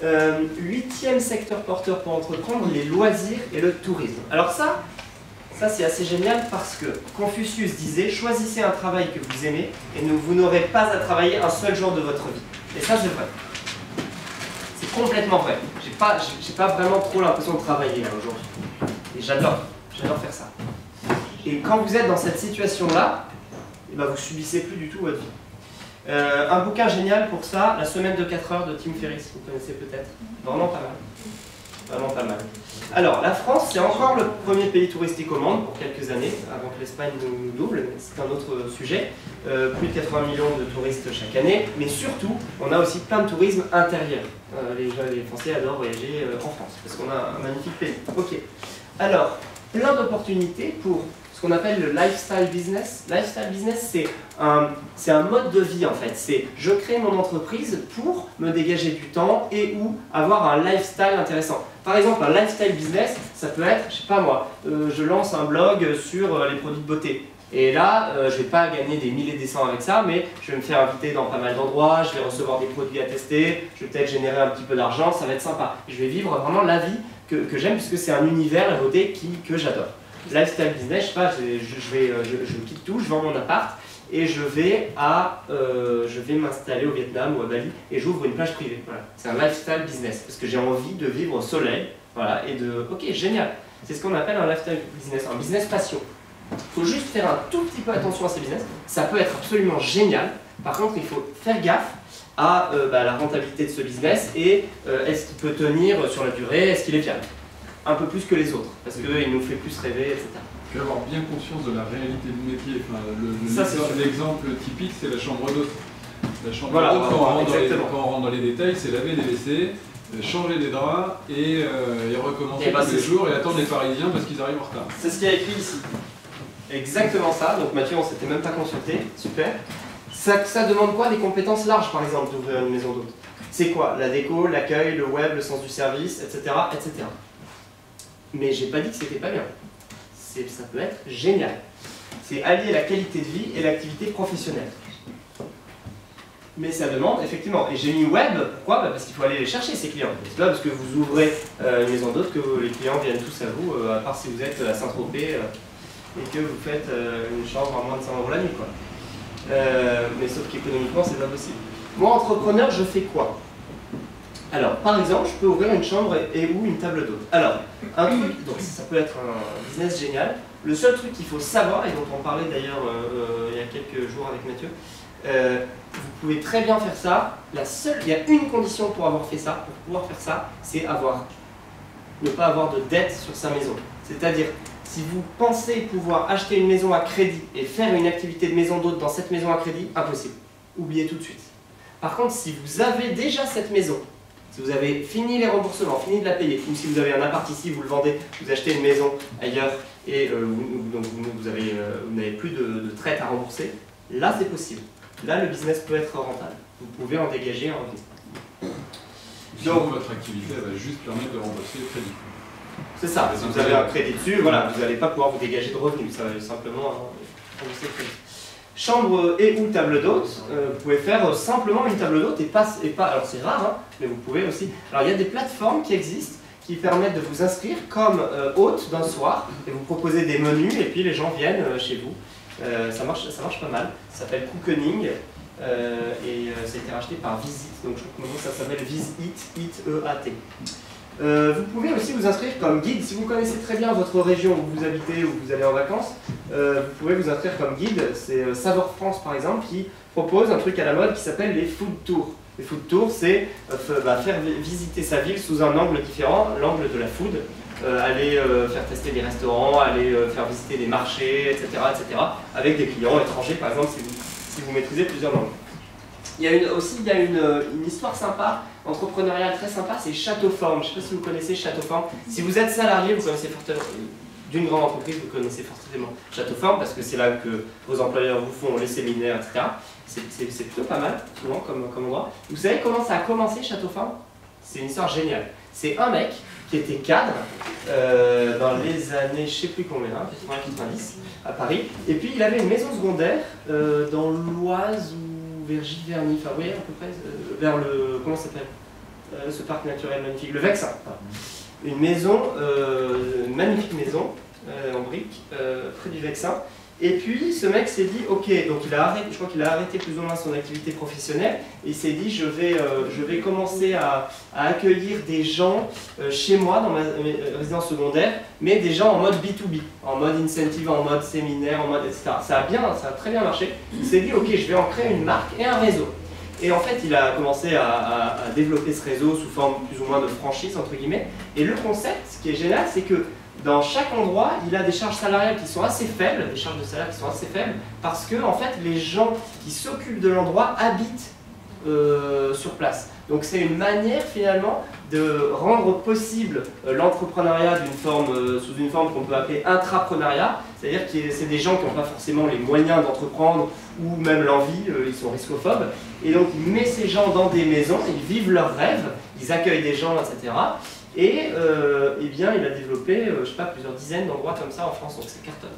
8e secteur porteur pour entreprendre, les loisirs et le tourisme. Alors ça c'est assez génial parce que Confucius disait « Choisissez un travail que vous aimez et vous n'aurez pas à travailler un seul jour de votre vie. » Et ça c'est vrai. C'est complètement vrai. J'ai pas vraiment trop l'impression de travailler là aujourd'hui. Et j'adore faire ça. Et quand vous êtes dans cette situation-là, eh ben, vous subissez plus du tout votre vie. Un bouquin génial pour ça, La semaine de 4 heures de Tim Ferriss, vous connaissez peut-être. Vraiment pas mal. Vraiment pas mal. Alors, la France, c'est encore le premier pays touristique au monde pour quelques années, avant que l'Espagne nous double, mais c'est un autre sujet. Plus de 80 millions de touristes chaque année, mais surtout, on a aussi plein de tourisme intérieur. Les Français adorent voyager en France, parce qu'on a un magnifique pays. Ok. Alors, plein d'opportunités pour ce qu'on appelle le lifestyle business. Lifestyle business, c'est un mode de vie en fait. C'est je crée mon entreprise pour me dégager du temps et ou avoir un lifestyle intéressant. Par exemple, un lifestyle business, ça peut être, je sais pas moi, je lance un blog sur les produits de beauté. Et là, je vais pas gagner des milliers et des cents avec ça, mais je vais me faire inviter dans pas mal d'endroits, je vais recevoir des produits à tester, je vais peut-être générer un petit peu d'argent, ça va être sympa. Je vais vivre vraiment la vie que j'aime, puisque c'est un univers, la beauté, que j'adore. Lifestyle business, je sais pas, je quitte tout, je vends mon appart et je vais m'installer au Vietnam ou à Bali et j'ouvre une plage privée. Voilà. C'est un lifestyle business parce que j'ai envie de vivre au soleil, voilà, et de... Ok, génial. C'est ce qu'on appelle un lifestyle business, un business passion. Il faut juste faire un tout petit peu attention à ces business. Ça peut être absolument génial. Par contre, il faut faire gaffe à la rentabilité de ce business et est-ce qu'il peut tenir sur la durée, est-ce qu'il est viable. Un peu plus que les autres, parce qu'il nous fait plus rêver, etc. Il faut avoir bien conscience de la réalité du métier. Enfin, l'exemple typique, c'est la chambre d'hôte. La chambre d'hôte, quand on rentre dans les détails, c'est laver des WC, changer des draps et recommencer tous les jours et attendre les Parisiens parce qu'ils arrivent en retard. C'est ce qu'il y a écrit ici. Exactement ça. Donc Mathieu, on ne s'était même pas consulté. Super. Ça demande quoi? Des compétences larges, par exemple, d'ouvrir une maison d'hôte. C'est quoi? La déco, l'accueil, le web, le sens du service, etc. etc. Mais j'ai pas dit que c'était pas bien. Ça peut être génial. C'est allier la qualité de vie et l'activité professionnelle. Mais ça demande, effectivement, et j'ai mis web, pourquoi? Parce qu'il faut aller les chercher, ces clients. C'est pas parce que vous ouvrez une maison d'hôte que les clients viennent tous à vous, à part si vous êtes à Saint-Tropez et que vous faites une chambre à moins de 100 € la nuit, quoi. Mais sauf qu'économiquement, c'est pas possible. Moi, entrepreneur, je fais quoi? Alors, par exemple, je peux ouvrir une chambre et ou une table d'hôte. Alors, un truc, donc ça peut être un business génial. Le seul truc qu'il faut savoir, et dont on parlait d'ailleurs il y a quelques jours avec Mathieu, vous pouvez très bien faire ça. Il y a une condition pour avoir fait ça, pour pouvoir faire ça, c'est ne pas avoir de dette sur sa maison. C'est-à-dire, si vous pensez pouvoir acheter une maison à crédit et faire une activité de maison d'hôte dans cette maison à crédit, impossible. Oubliez tout de suite. Par contre, si vous avez déjà cette maison, si vous avez fini les remboursements, fini de la payer, ou si vous avez un appart ici, vous le vendez, vous achetez une maison ailleurs et vous n'avez plus de traite à rembourser, là c'est possible. Là le business peut être rentable. Vous pouvez en dégager un revenu. Donc votre activité elle va juste permettre de rembourser le crédit. C'est ça, si vous avez un crédit dessus, voilà, vous n'allez pas pouvoir vous dégager de revenus, ça va simplement rembourser le crédit. Chambre et ou table d'hôte, vous pouvez faire simplement une table d'hôte et pas, alors c'est rare, hein, mais vous pouvez aussi. Alors il y a des plateformes qui existent qui permettent de vous inscrire comme hôte d'un soir et vous proposez des menus et puis les gens viennent chez vous. Ça marche pas mal, ça s'appelle Cookening et ça a été racheté par Visit, donc je crois que maintenant ça s'appelle Visit, E-A-T. Vous pouvez aussi vous inscrire comme guide, si vous connaissez très bien votre région où vous habitez ou vous allez en vacances, vous pouvez vous inscrire comme guide, c'est Saveur France par exemple qui propose un truc à la mode qui s'appelle les food tours. Les food tours c'est faire visiter sa ville sous un angle différent, l'angle de la food, aller faire tester des restaurants, aller faire visiter des marchés, etc., etc. avec des clients étrangers par exemple si vous maîtrisez plusieurs langues. Il y a une histoire sympa, entrepreneuriale très sympa, c'est Châteauforme. Je ne sais pas si vous connaissez Châteauforme. Si vous êtes salarié, vous connaissez forcément, d'une grande entreprise, vous connaissez forcément Châteauforme parce que c'est là que vos employeurs vous font les séminaires, etc. C'est plutôt pas mal, souvent, comme endroit. Vous savez comment ça a commencé, Châteauforme? C'est une histoire géniane. C'est un mec qui était cadre dans les années, je ne sais plus combien, 80-90, à Paris. Et puis il avait une maison secondaire dans l'Oise ou vers Giverny, enfin oui, à peu près, vers le, comment ça s'appelle? ce parc naturel magnifique, le Vexin. Une maison, une magnifique maison en briques, près du Vexin. Et puis ce mec s'est dit, ok, donc il a arrêté, je crois qu'il a arrêté plus ou moins son activité professionnelle, et il s'est dit, je vais commencer à accueillir des gens chez moi, dans ma résidence secondaire, mais des gens en mode B2B, en mode incentive, en mode séminaire, en mode etc. Ça a très bien marché. Il s'est dit, ok, je vais en créer une marque et un réseau. Et en fait, il a commencé à développer ce réseau sous forme plus ou moins de franchise, entre guillemets. Et le concept, ce qui est génial, c'est que dans chaque endroit, il a des charges salariales qui sont assez faibles, des charges de salaire qui sont assez faibles, parce que en fait, les gens qui s'occupent de l'endroit habitent sur place. Donc c'est une manière finalement de rendre possible l'entrepreneuriat sous une forme qu'on peut appeler intrapreneuriat, c'est-à-dire que c'est des gens qui n'ont pas forcément les moyens d'entreprendre ou même l'envie, ils sont riscophobes, et donc il met ces gens dans des maisons, ils vivent leurs rêves, ils accueillent des gens, etc. Et eh bien, il a développé, je sais pas, plusieurs dizaines d'endroits comme ça en France, donc c'est cartonne.